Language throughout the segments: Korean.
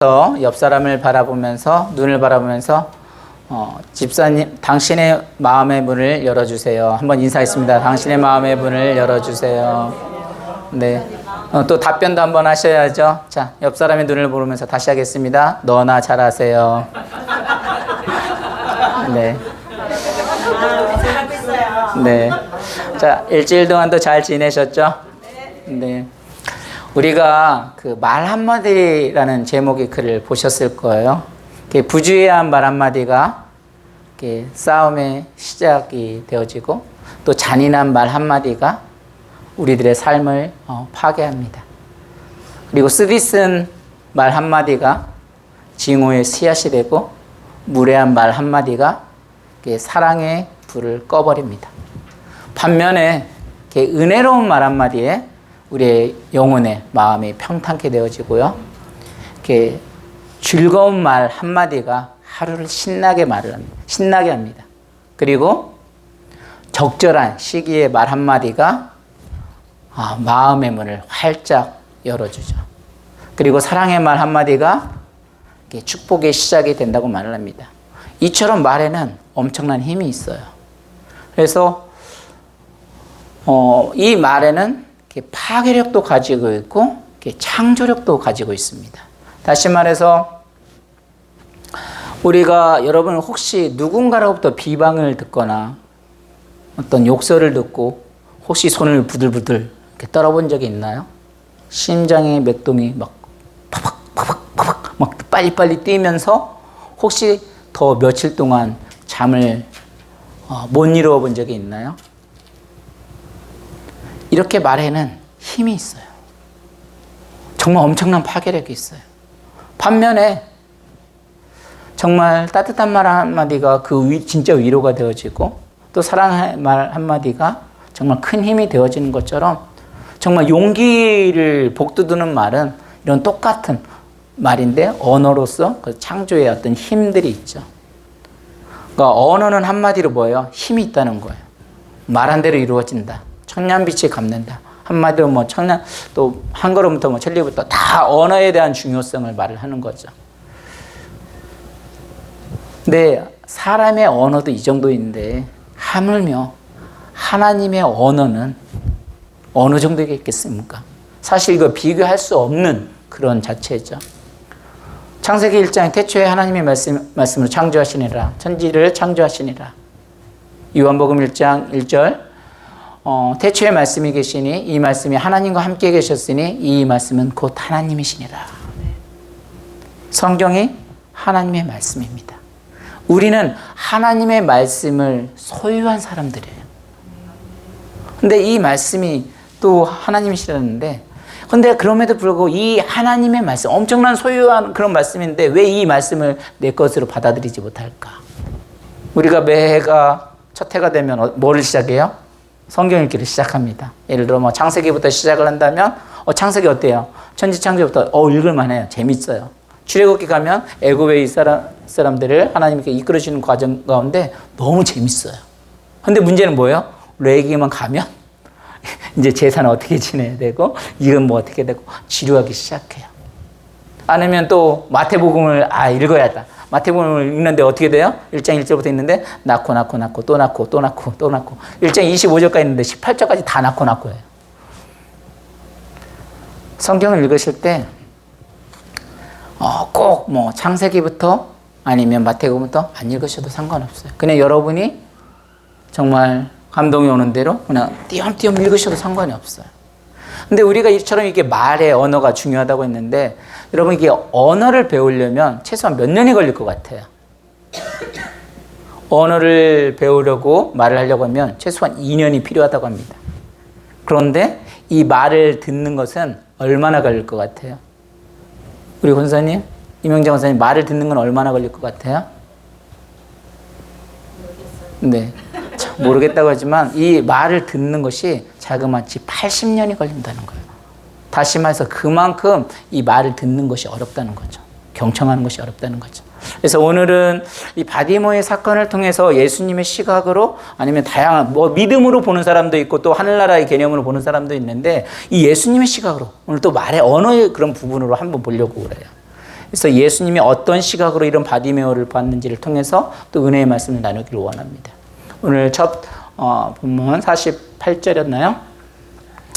옆 사람을 바라보면서 눈을 바라보면서 집사님 당신의 마음의 문을 열어주세요. 한번 인사했습니다. 당신의 마음의 문을 열어주세요. 네. 또 답변도 한번 하셔야죠. 자, 옆 사람의 눈을 보면서 다시 하겠습니다. 너나 잘하세요. 네. 네. 자, 일주일 동안도 잘 지내셨죠? 네. 우리가 그 말 한마디라는 제목의 글을 보셨을 거예요. 부주의한 말 한마디가 싸움의 시작이 되어지고 또 잔인한 말 한마디가 우리들의 삶을 파괴합니다. 그리고 쓰디쓴 말 한마디가 징후의 씨앗이 되고 무례한 말 한마디가 사랑의 불을 꺼버립니다. 반면에 은혜로운 말 한마디에 우리의 영혼의 마음이 평탄케 되어지고요. 즐거운 말 한마디가 하루를 신나게 합니다. 그리고 적절한 시기에 말 한마디가 마음의 문을 활짝 열어주죠. 그리고 사랑의 말 한마디가 축복의 시작이 된다고 말을 합니다. 이처럼 말에는 엄청난 힘이 있어요. 그래서 이 말에는 파괴력도 가지고 있고 창조력도 가지고 있습니다. 다시 말해서 우리가 여러분 혹시 누군가로부터 비방을 듣거나 어떤 욕설을 듣고 혹시 손을 부들부들 떨어본 적이 있나요? 심장의 맥동이 막 파박파박 막 빨리빨리 뛰면서 혹시 더 며칠 동안 잠을 못 이루어 본 적이 있나요? 이렇게 말에는 힘이 있어요. 정말 엄청난 파괴력이 있어요. 반면에 정말 따뜻한 말 한마디가 진짜 위로가 되어지고 또 사랑의 말 한마디가 정말 큰 힘이 되어지는 것처럼 정말 용기를 복돋우는 말은 이런 똑같은 말인데 언어로서 그 창조의 어떤 힘들이 있죠. 그러니까 언어는 한마디로 뭐예요? 힘이 있다는 거예요. 말한 대로 이루어진다. 천년빛이 갚는다. 한마디로 천년 또 한 걸음부터 천리부터 다 언어에 대한 중요성을 말을 하는 거죠. 근데 사람의 언어도 이 정도인데 하물며 하나님의 언어는 어느 정도겠습니까? 사실 이거 비교할 수 없는 그런 자체죠. 창세기 1장 태초에 하나님의 말씀으로 창조하시니라. 천지를 창조하시니라. 요한복음 1장 1절 태초에 말씀이 계시니 이 말씀이 하나님과 함께 계셨으니 이 말씀은 곧 하나님이시니라. 성경이 하나님의 말씀입니다. 우리는 하나님의 말씀을 소유한 사람들이에요. 근데 이 말씀이 또 하나님이시라는데 근데 그럼에도 불구하고 이 하나님의 말씀 엄청난 소유한 그런 말씀인데 왜 이 말씀을 내 것으로 받아들이지 못할까? 우리가 매해가 첫 해가 되면 뭐를 시작해요? 성경 읽기를 시작합니다. 예를 들어 창세기부터 시작을 한다면 창세기 어때요? 천지창조부터 읽을만해요. 재밌어요. 출애굽기 가면 애굽의 사람들을 하나님께 이끌으시는 과정 가운데 너무 재밌어요. 근데 문제는 뭐예요? 레위기만 가면 이제 제사는 어떻게 지내야 되고 이건 어떻게 되고 지루하기 시작해요. 아니면 또 마태복음을 읽어야다. 마태복음을 읽는데 어떻게 돼요? 1장 1절부터 있는데 낳고 또 낳고 1장 25절까지 있는데 18절까지 다 낳고예요. 성경을 읽으실 때 꼭 창세기부터 아니면 마태복음부터 안 읽으셔도 상관없어요. 그냥 여러분이 정말 감동이 오는 대로 그냥 띄엄띄엄 읽으셔도 상관이 없어요. 근데 우리가 이처럼 이렇게 말의 언어가 중요하다고 했는데 여러분 이게 언어를 배우려면 최소한 몇 년이 걸릴 것 같아요. 언어를 배우려고 말을 하려고 하면 최소한 2년이 필요하다고 합니다. 그런데 이 말을 듣는 것은 얼마나 걸릴 것 같아요? 우리 권사님, 이명장 권사님 말을 듣는 건 얼마나 걸릴 것 같아요? 네, 모르겠다고 하지만 이 말을 듣는 것이 자그마치 80년이 걸린다는 거예요. 다시 말해서 그만큼 이 말을 듣는 것이 어렵다는 거죠. 경청하는 것이 어렵다는 거죠. 그래서 오늘은 이 바디모의 사건을 통해서 예수님의 시각으로 아니면 다양한 믿음으로 보는 사람도 있고 또 하늘나라의 개념으로 보는 사람도 있는데 이 예수님의 시각으로 오늘 또 말의 언어의 그런 부분으로 한번 보려고 그래요. 그래서 예수님이 어떤 시각으로 이런 바디메오를 봤는지를 통해서 또 은혜의 말씀을 나누기를 원합니다. 오늘 첫 본문 48절이었나요?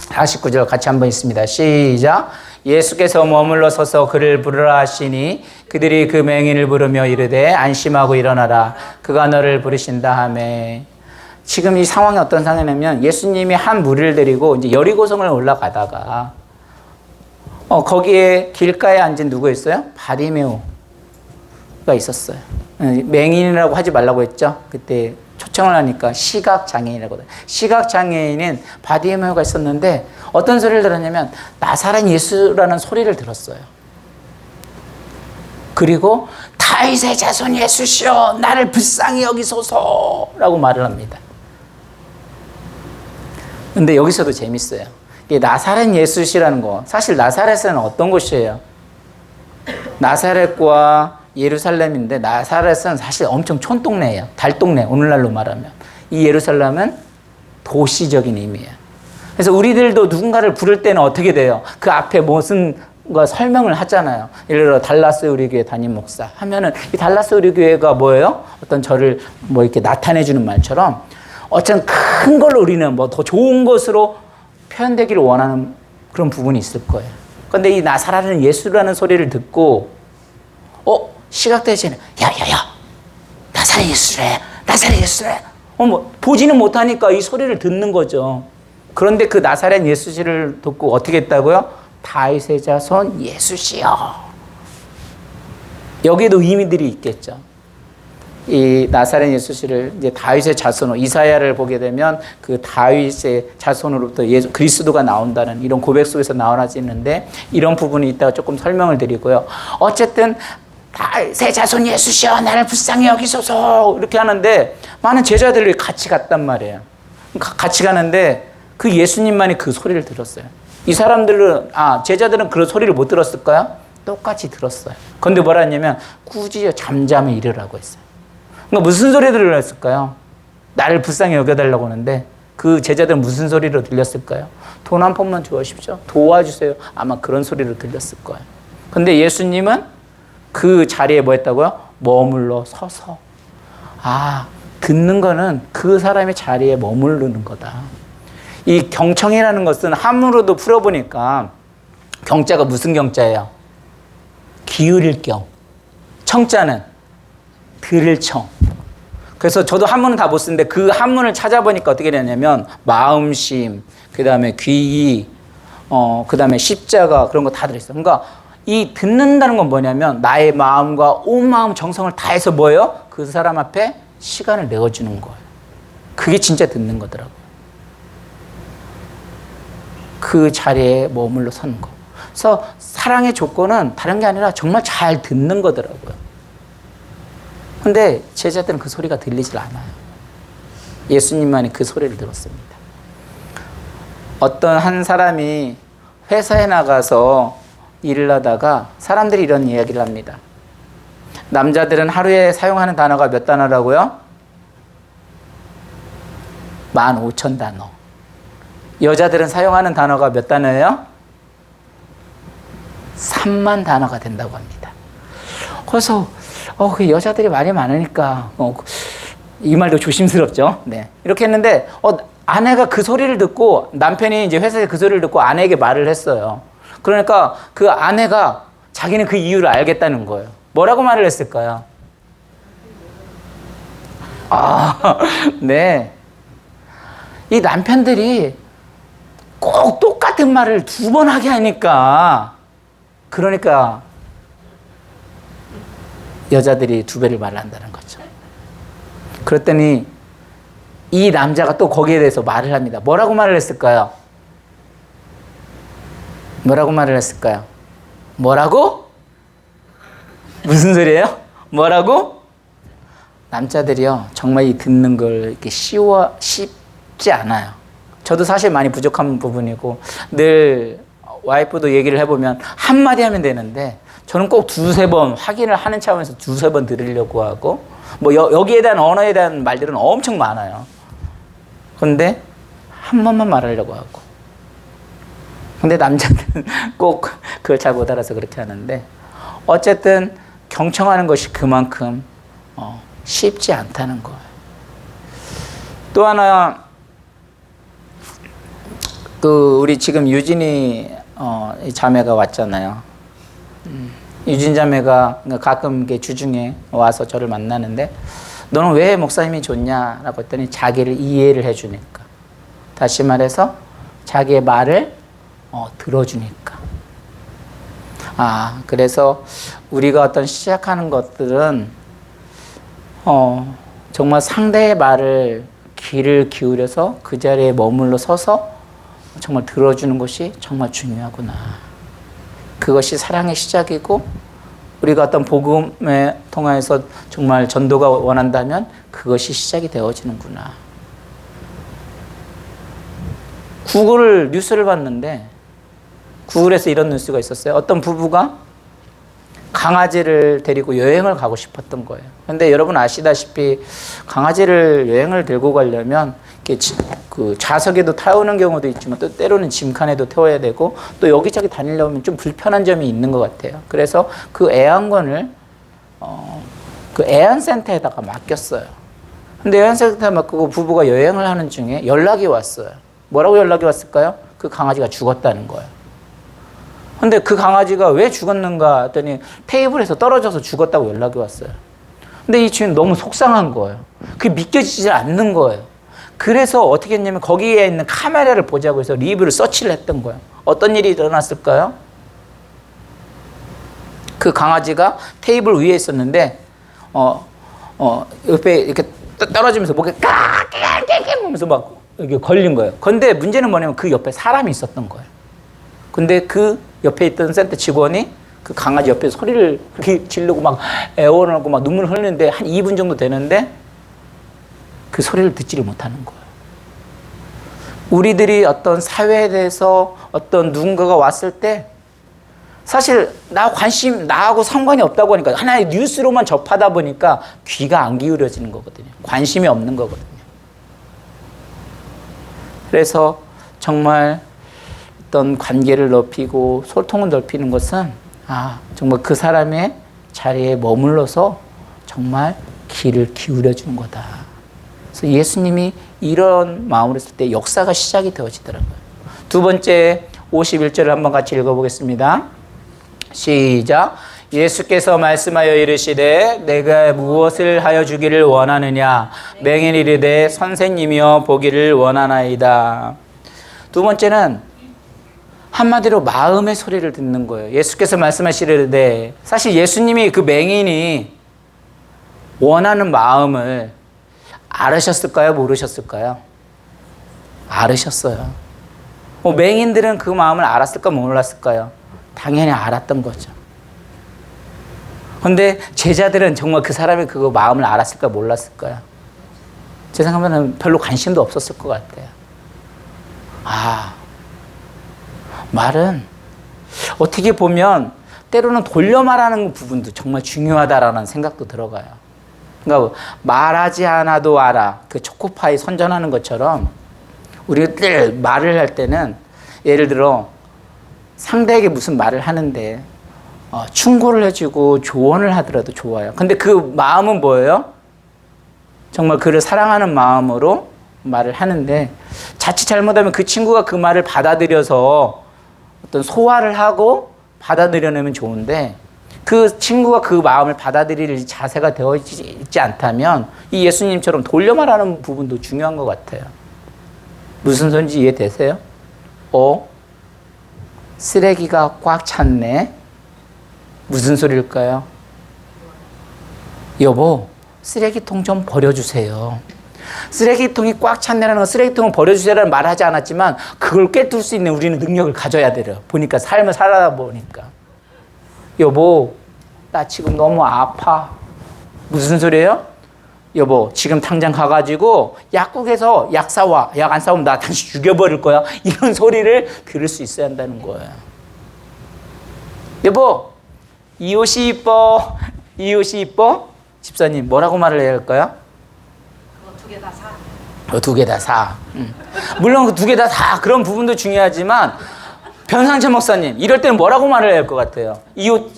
49절 같이 한번 읽습니다. 시작. 예수께서 머물러 서서 그를 부르라 하시니 그들이 그 맹인을 부르며 이르되 안심하고 일어나라 그가 너를 부르신다 하매. 지금 이 상황이 어떤 상황이냐면 예수님이 한 무리를 데리고 이제 여리고성을 올라가다가 거기에 길가에 앉은 누구 있어요? 바디메오가 있었어요. 맹인이라고 하지 말라고 했죠. 그때 초청을 하니까 시각장애인이라고. 시각장애인은 바디메오가 있었는데 어떤 소리를 들었냐면 나사렛 예수라는 소리를 들었어요. 그리고 다윗의 자손 예수시여 나를 불쌍히 여기소서라고 말을 합니다. 근데 여기서도 재밌어요. 이게 나사렛 예수시라는 거, 사실 나사렛은 어떤 곳이에요? 나사렛과 예루살렘인데 나사렛은 사실 엄청 촌동네예요. 달동네, 오늘날로 말하면. 이 예루살렘은 도시적인 의미예요. 그래서 우리들도 누군가를 부를 때는 어떻게 돼요? 그 앞에 무슨 설명을 하잖아요. 예를 들어 달라스 우리교회 담임 목사 하면은 이 달라스 우리교회가 뭐예요? 어떤 저를 뭐 이렇게 나타내 주는 말처럼 어떤 큰 걸로 우리는 뭐 더 좋은 것으로 표현되기를 원하는 그런 부분이 있을 거예요. 그런데 이 나사렛은 예수라는 소리를 듣고 시각대신에 야야야 나사렛 예수래 나사렛 예수래 뭐 보지는 못하니까 이 소리를 듣는 거죠. 그런데 그 나사렛 예수시를 듣고 어떻게 했다고요? 다윗의 자손 예수시여. 여기에도 의미들이 있겠죠. 이 나사렛 예수시를 이제 다윗의 자손으로 이사야를 보게 되면 그 다윗의 자손으로부터 그리스도가 나온다는 이런 고백 속에서 나와지는데 이런 부분이 있다가 조금 설명을 드리고요. 어쨌든 다윗의 자손 예수시여 나를 불쌍히 여기소서 이렇게 하는데 많은 제자들이 같이 갔단 말이에요. 같이 가는데 그 예수님만이 그 소리를 들었어요. 이 사람들은 제자들은 그런 소리를 못 들었을까요? 똑같이 들었어요. 그런데 뭐라 했냐면 굳이 잠잠히 이르라고 했어요. 그러니까 무슨 소리 들렸을까요? 나를 불쌍히 여겨달라고 하는데 그 제자들은 무슨 소리로 들렸을까요? 돈 한 푼만 주십시오. 도와주세요. 아마 그런 소리로 들렸을 거예요. 근데 예수님은 그 자리에 뭐 했다고요? 머물러 서서. 듣는 거는 그 사람의 자리에 머무르는 거다. 이 경청이라는 것은 한문으로도 풀어보니까 경자가 무슨 경자예요? 기울일 경. 청자는 들을 청. 그래서 저도 한문은 다 못 쓰는데 그 한문을 찾아보니까 어떻게 되냐면 마음심, 그 다음에 귀, 그 다음에 십자가 그런 거 다 들어있어요. 그러니까 이 듣는다는 건 뭐냐면 나의 마음과 온 마음 정성을 다해서 뭐예요? 그 사람 앞에 시간을 내어주는 거예요. 그게 진짜 듣는 거더라고요. 그 자리에 머물러 서는 거. 그래서 사랑의 조건은 다른 게 아니라 정말 잘 듣는 거더라고요. 근데 제자들은 그 소리가 들리질 않아요. 예수님만이 그 소리를 들었습니다. 어떤 한 사람이 회사에 나가서 일을 하다가 사람들이 이런 이야기를 합니다. 남자들은 하루에 사용하는 단어가 몇 단어라고요? 15,000단어. 여자들은 사용하는 단어가 몇 단어예요? 3만 단어가 된다고 합니다. 그래서 그 여자들이 말이 많으니까 이 말도 조심스럽죠. 네. 이렇게 했는데 아내가 그 소리를 듣고 남편이 이제 회사에서 그 소리를 듣고 아내에게 말을 했어요. 그러니까 그 아내가 자기는 그 이유를 알겠다는 거예요. 뭐라고 말을 했을까요? 네. 이 남편들이 꼭 똑같은 말을 2번 하게 하니까 그러니까 여자들이 2배를 말을 한다는 거죠. 그랬더니 이 남자가 또 거기에 대해서 말을 합니다. 뭐라고 말을 했을까요? 뭐라고 말을 했을까요? 뭐라고? 무슨 소리예요? 뭐라고? 남자들이요 정말 이 듣는 걸 이렇게 쉽지 않아요. 저도 사실 많이 부족한 부분이고 늘 와이프도 얘기를 해보면 한마디 하면 되는데 저는 꼭 2-3번 확인을 하는 차원에서 2-3번 들으려고 하고 뭐 여기에 대한 언어에 대한 말들은 엄청 많아요. 그런데 한 번만 말하려고 하고 근데 남자들은 꼭 그걸 잘 못 알아서 그렇게 하는데 어쨌든 경청하는 것이 그만큼 쉽지 않다는 거예요. 또 하나, 우리 지금 유진이 자매가 왔잖아요. 유진 자매가 가끔 주중에 와서 저를 만나는데, 너는 왜 목사님이 좋냐라고 했더니 자기를 이해를 해주니까. 다시 말해서 자기의 말을 들어주니까. 그래서 우리가 어떤 시작하는 것들은 정말 상대의 말을 귀를 기울여서 그 자리에 머물러 서서 정말 들어주는 것이 정말 중요하구나. 그것이 사랑의 시작이고, 우리가 어떤 복음에 통해서 정말 전도가 원한다면 그것이 시작이 되어지는구나. 뉴스를 봤는데, 구글에서 이런 뉴스가 있었어요. 어떤 부부가 강아지를 데리고 여행을 가고 싶었던 거예요. 근데 여러분 아시다시피 강아지를 여행을 들고 가려면 그 좌석에도 태우는 경우도 있지만 또 때로는 짐칸에도 태워야 되고 또 여기저기 다니려면 좀 불편한 점이 있는 것 같아요. 그래서 그 애완권을 그 애완센터에다가 맡겼어요. 근데 애완센터에 맡기고 부부가 여행을 하는 중에 연락이 왔어요. 뭐라고 연락이 왔을까요? 그 강아지가 죽었다는 거예요. 근데 그 강아지가 왜 죽었는가 했더니 테이블에서 떨어져서 죽었다고 연락이 왔어요. 근데 이 주인 너무 속상한 거예요. 그게 믿겨지지 않는 거예요. 그래서 어떻게 했냐면 거기에 있는 카메라를 보자고 해서 리뷰를 서치를 했던 거예요. 어떤 일이 일어났을까요? 그 강아지가 테이블 위에 있었는데 옆에 이렇게 떨어지면서 목에 까까까까 하면서 막 이게 걸린 거예요. 근데 문제는 뭐냐면 그 옆에 사람이 있었던 거예요. 근데 그 옆에 있던 센터 직원이 그 강아지 옆에 소리를 그렇게 지르고 막 애원하고 막 눈물 흘리는데 한 2분 정도 되는데 그 소리를 듣지를 못하는 거예요. 우리들이 어떤 사회에 대해서 어떤 누군가가 왔을 때 사실 나하고 상관이 없다고 하니까 하나의 뉴스로만 접하다 보니까 귀가 안 기울여지는 거거든요. 관심이 없는 거거든요. 그래서 정말 어떤 관계를 높이고 소통을 넓히는 것은 정말 그 사람의 자리에 머물러서 정말 귀를 기울여 주는 거다. 그래서 예수님이 이런 마음으로 했을 때 역사가 시작이 되어지더라고요. 두 번째 51절을 한번 같이 읽어보겠습니다. 시작. 예수께서 말씀하여 이르시되 내가 무엇을 하여 주기를 원하느냐. 맹인이 이르되 선생님이여 보기를 원하나이다. 두 번째는 한마디로 마음의 소리를 듣는 거예요. 예수께서 말씀하시려되 사실 예수님이 그 맹인이 원하는 마음을 알으셨을까요? 모르셨을까요? 알으셨어요. 맹인들은 그 마음을 알았을까? 몰랐을까요? 당연히 알았던 거죠. 그런데 제자들은 정말 그 사람이 그 마음을 알았을까? 몰랐을까요? 제 생각에는 별로 관심도 없었을 것 같아요. 말은 어떻게 보면 때로는 돌려 말하는 부분도 정말 중요하다라는 생각도 들어가요. 그러니까 말하지 않아도 알아. 그 초코파이 선전하는 것처럼 우리가 늘 말을 할 때는 예를 들어 상대에게 무슨 말을 하는데 충고를 해주고 조언을 하더라도 좋아요. 근데 그 마음은 뭐예요? 정말 그를 사랑하는 마음으로 말을 하는데 자칫 잘못하면 그 친구가 그 말을 받아들여서 어떤 소화를 하고 받아들여내면 좋은데 그 친구가 그 마음을 받아들일 자세가 되어 있지 않다면 이 예수님처럼 돌려 말하는 부분도 중요한 것 같아요. 무슨 소리인지 이해되세요? 쓰레기가 꽉 찼네. 무슨 소리일까요? 여보, 쓰레기통 좀 버려주세요. 쓰레기통이 꽉 찼네라는 건 쓰레기통을 버려주세요라는 말 하지 않았지만 그걸 꿰뚫을 수 있는 우리는 능력을 가져야 돼요. 보니까 삶을 살아다 보니까. 여보, 나 지금 너무 아파. 무슨 소리예요? 여보, 지금 당장 가가지고 약국에서 약 사와. 약 안 사오면 나 당신 죽여버릴 거야. 이런 소리를 들을 수 있어야 한다는 거예요. 여보, 이 옷이 이뻐. 이 옷이 이뻐? 집사님, 뭐라고 말을 해야 할까요? 그거 두 개 다 사. 두 개 다 사. 물론 그 두 개 다 사. 그런 부분도 중요하지만 변상철 목사님, 이럴 때는 뭐라고 말을 해야 할 것 같아요? 이 옷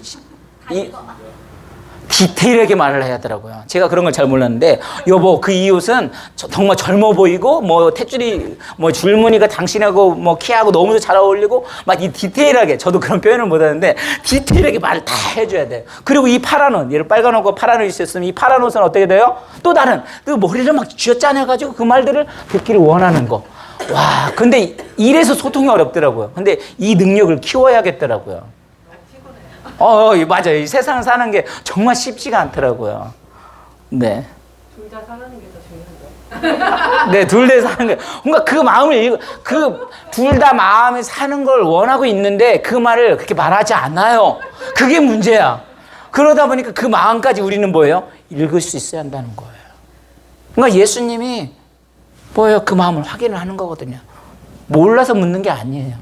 디테일하게 말을 해야 하더라고요. 제가 그런 걸 잘 몰랐는데, 여보, 그 이 옷은 정말 젊어 보이고, 뭐, 탯줄이, 뭐, 줄무늬가 당신하고, 뭐, 키하고 너무 잘 어울리고, 막 이 디테일하게, 저도 그런 표현을 못 하는데, 디테일하게 말을 다 해줘야 돼요. 그리고 이 파란 옷, 얘를 빨간 옷과 파란 옷이 있었으면, 이 파란 옷은 어떻게 돼요? 또 다른, 그 머리를 막 쥐어짜내가지고 그 말들을 듣기를 원하는 거. 와, 근데 이래서 소통이 어렵더라고요. 근데 이 능력을 키워야겠더라고요. 맞아요. 이 세상 사는 게 정말 쉽지가 않더라고요. 네. 둘 다 사는 게 더 중요한데. 네, 둘 다 사는 게. 뭔가 그 마음을, 둘 다 마음이 사는 걸 원하고 있는데 그 말을 그렇게 말하지 않아요. 그게 문제야. 그러다 보니까 그 마음까지 우리는 뭐예요? 읽을 수 있어야 한다는 거예요. 그러니까 예수님이 뭐예요? 그 마음을 확인을 하는 거거든요. 몰라서 묻는 게 아니에요.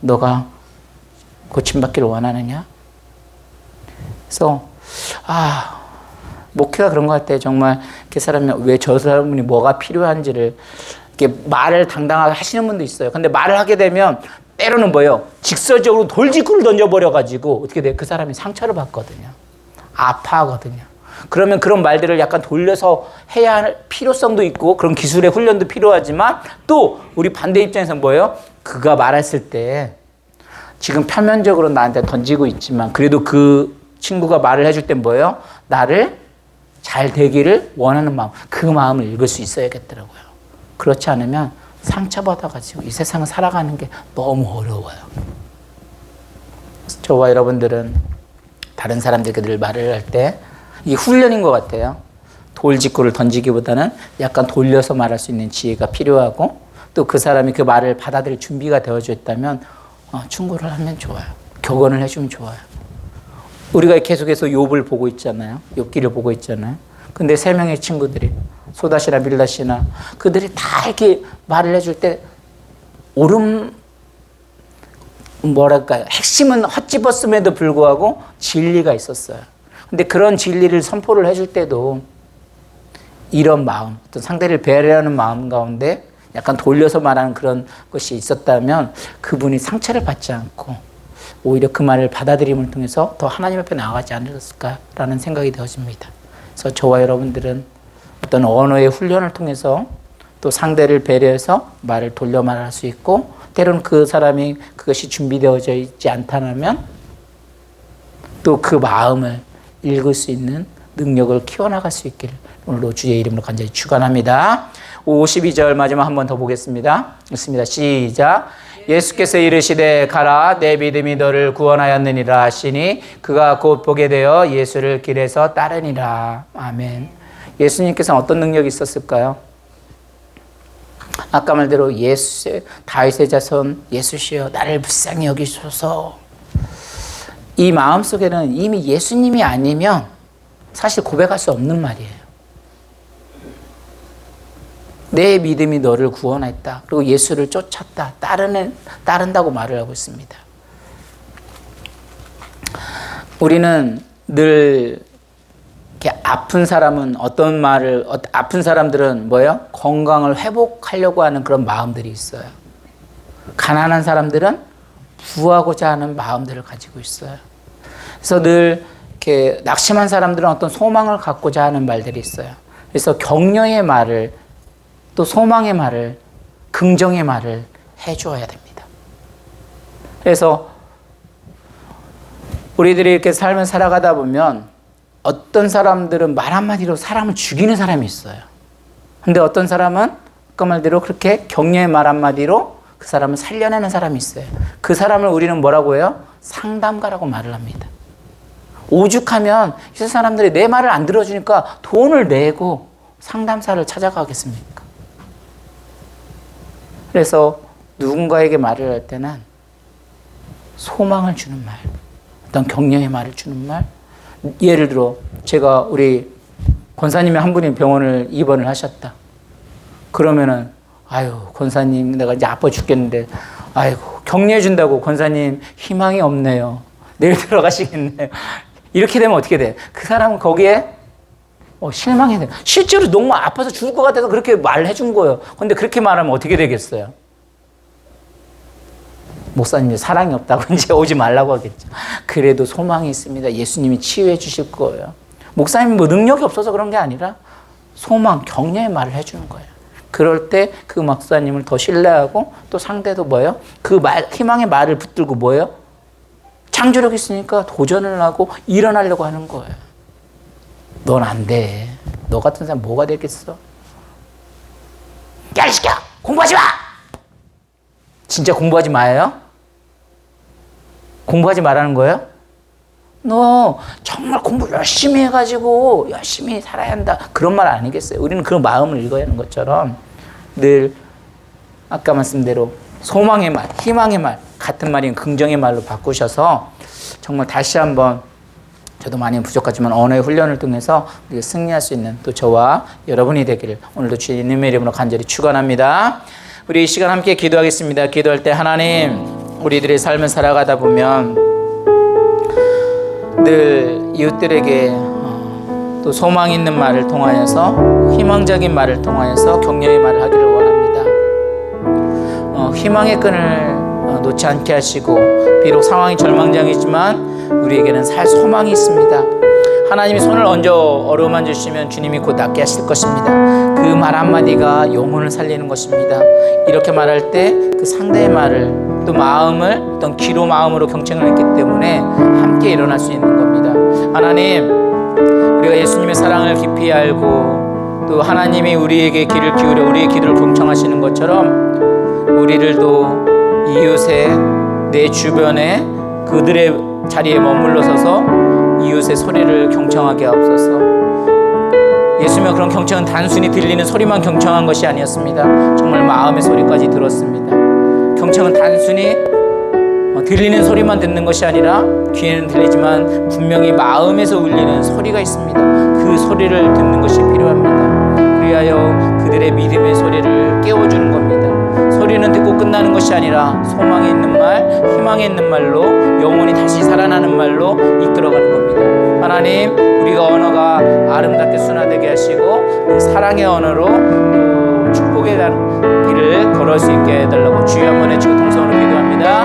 너가 고침받기를 원하느냐? 그래서 목회가 그런 것 같아요. 정말 그 사람이 왜 저 사람이 뭐가 필요한지를 이렇게 말을 당당하게 하시는 분도 있어요. 근데 말을 하게 되면 때로는 뭐예요? 직설적으로 돌직구를 던져버려가지고 어떻게 돼요? 그 사람이 상처를 받거든요. 아파하거든요. 그러면 그런 말들을 약간 돌려서 해야 할 필요성도 있고 그런 기술의 훈련도 필요하지만 또 우리 반대 입장에서는 뭐예요? 그가 말했을 때 지금 표면적으로 나한테 던지고 있지만 그래도 그 친구가 말을 해줄 땐 뭐예요? 나를 잘 되기를 원하는 마음, 그 마음을 읽을 수 있어야겠더라고요. 그렇지 않으면 상처받아가지고 이 세상을 살아가는 게 너무 어려워요. 저와 여러분들은 다른 사람들께 늘 말을 할 때 이게 훈련인 것 같아요. 돌직구를 던지기보다는 약간 돌려서 말할 수 있는 지혜가 필요하고 또 그 사람이 그 말을 받아들일 준비가 되어져 있다면 충고를 하면 좋아요. 격언을 해주면 좋아요. 우리가 계속해서 욥을 보고 있잖아요. 욥기를 보고 있잖아요. 근데 세 명의 친구들이 소다시나 빌다시나 그들이 다 이렇게 말을 해줄 때 핵심은 헛집었음에도 불구하고 진리가 있었어요. 근데 그런 진리를 선포를 해줄 때도 이런 마음, 어떤 상대를 배려하는 마음 가운데 약간 돌려서 말하는 그런 것이 있었다면 그분이 상처를 받지 않고 오히려 그 말을 받아들임을 통해서 더 하나님 앞에 나아가지 않을까라는 생각이 되어집니다. 그래서 저와 여러분들은 어떤 언어의 훈련을 통해서 또 상대를 배려해서 말을 돌려 말할 수 있고 때로는 그 사람이 그것이 준비되어져 있지 않다면 또 그 마음을 읽을 수 있는 능력을 키워나갈 수 있기를 오늘도 주의 이름으로 간절히 축원합니다. 52절 마지막 한 번 더 보겠습니다. 읽습니다. 시작. 예수께서 이르시되 가라 내 믿음이 너를 구원하였느니라 하시니 그가 곧 보게 되어 예수를 길에서 따르니라. 아멘. 예수님께서는 어떤 능력이 있었을까요? 아까 말대로 예수, 다윗의 자손 예수시여 나를 불쌍히 여기소서. 이 마음속에는 이미 예수님이 아니면 사실 고백할 수 없는 말이에요. 내 믿음이 너를 구원했다. 그리고 예수를 쫓았다. 따른다고 말을 하고 있습니다. 우리는 늘 이렇게 아픈 사람은 아픈 사람들은 뭐예요? 건강을 회복하려고 하는 그런 마음들이 있어요. 가난한 사람들은 부하고자 하는 마음들을 가지고 있어요. 그래서 늘 이렇게 낙심한 사람들은 어떤 소망을 갖고자 하는 말들이 있어요. 그래서 격려의 말을 또 소망의 말을, 긍정의 말을 해줘야 됩니다. 그래서 우리들이 이렇게 삶을 살아가다 보면 어떤 사람들은 말 한마디로 사람을 죽이는 사람이 있어요. 근데 어떤 사람은 그 말대로 그렇게 격려의 말 한마디로 그 사람을 살려내는 사람이 있어요. 그 사람을 우리는 뭐라고 해요? 상담가라고 말을 합니다. 오죽하면 이 사람들이 내 말을 안 들어주니까 돈을 내고 상담사를 찾아가겠습니까? 그래서 누군가에게 말을 할 때는 소망을 주는 말, 어떤 격려의 말을 주는 말. 예를 들어 제가 우리 권사님이 한 분이 병원을 입원을 하셨다. 그러면은 권사님 내가 이제 아파 죽겠는데 격려해 준다고 권사님 희망이 없네요. 내일 들어가시겠네요. 이렇게 되면 어떻게 돼? 그 사람은 거기에 실망이 돼요. 실제로 너무 아파서 죽을 것 같아서 그렇게 말해 준 거예요. 근데 그렇게 말하면 어떻게 되겠어요? 목사님이 사랑이 없다고 이제 오지 말라고 하겠죠. 그래도 소망이 있습니다. 예수님이 치유해 주실 거예요. 목사님이 뭐 능력이 없어서 그런 게 아니라 소망, 격려의 말을 해주는 거예요. 그럴 때 그 목사님을 더 신뢰하고 또 상대도 뭐예요? 그 말, 희망의 말을 붙들고 뭐예요? 창조력 있으니까 도전을 하고 일어나려고 하는 거예요. 넌 안 돼. 너 같은 사람 뭐가 되겠어? 야, 이 새끼야! 공부하지 마! 진짜 공부하지 마요? 공부하지 말라는 거예요? 너 정말 공부 열심히 해가지고 열심히 살아야 한다. 그런 말 아니겠어요? 우리는 그런 마음을 읽어야 하는 것처럼 늘 아까 말씀대로 소망의 말, 희망의 말, 같은 말인 긍정의 말로 바꾸셔서 정말 다시 한번 저도 많이 부족하지만 언어의 훈련을 통해서 우리가 승리할 수 있는 또 저와 여러분이 되기를 오늘도 주님의 이름으로 간절히 축원합니다. 우리 이 시간 함께 기도하겠습니다. 기도할 때 하나님, 우리들의 삶을 살아가다 보면 늘 이웃들에게 또 소망 있는 말을 통하여서 희망적인 말을 통하여서 격려의 말을 하기를 원합니다. 희망의 끈을 놓지 않게 하시고 비록 상황이 절망적이지만 우리에게는 살 소망이 있습니다. 하나님이 손을 얹어 어루만 주시면 주님이 곧 낫게 하실 것입니다. 그 말 한마디가 영혼을 살리는 것입니다. 이렇게 말할 때 그 상대의 말을 또 마음을 어떤 기로 마음으로 경청을 했기 때문에 함께 일어날 수 있는 겁니다. 하나님, 우리가 예수님의 사랑을 깊이 알고 또 하나님이 우리에게 귀를 기울여 우리의 기도를 경청하시는 것처럼 우리들도 이웃의 내 주변에 그들의 자리에 머물러 서서 이웃의 소리를 경청하게 하옵소서. 예수님의 그런 경청은 단순히 들리는 소리만 경청한 것이 아니었습니다. 정말 마음의 소리까지 들었습니다. 경청은 단순히 들리는 소리만 듣는 것이 아니라 귀에는 들리지만 분명히 마음에서 울리는 소리가 있습니다. 그 소리를 듣는 것이 필요합니다. 그리하여 그들의 믿음의 소리를 깨워주는 겁니다. 소리는 듣고 끝나는 것이 아니라 소망이 있는 말, 희망이 있는 말로 영혼이 다시 살아나는 말로 이끌어가는 겁니다. 하나님, 우리가 언어가 아름답게 순화되게 하시고 사랑의 언어로 또 축복의 길을 걸을 수 있게 해달라고 주여 한번 외치고 통성으로 기도합니다.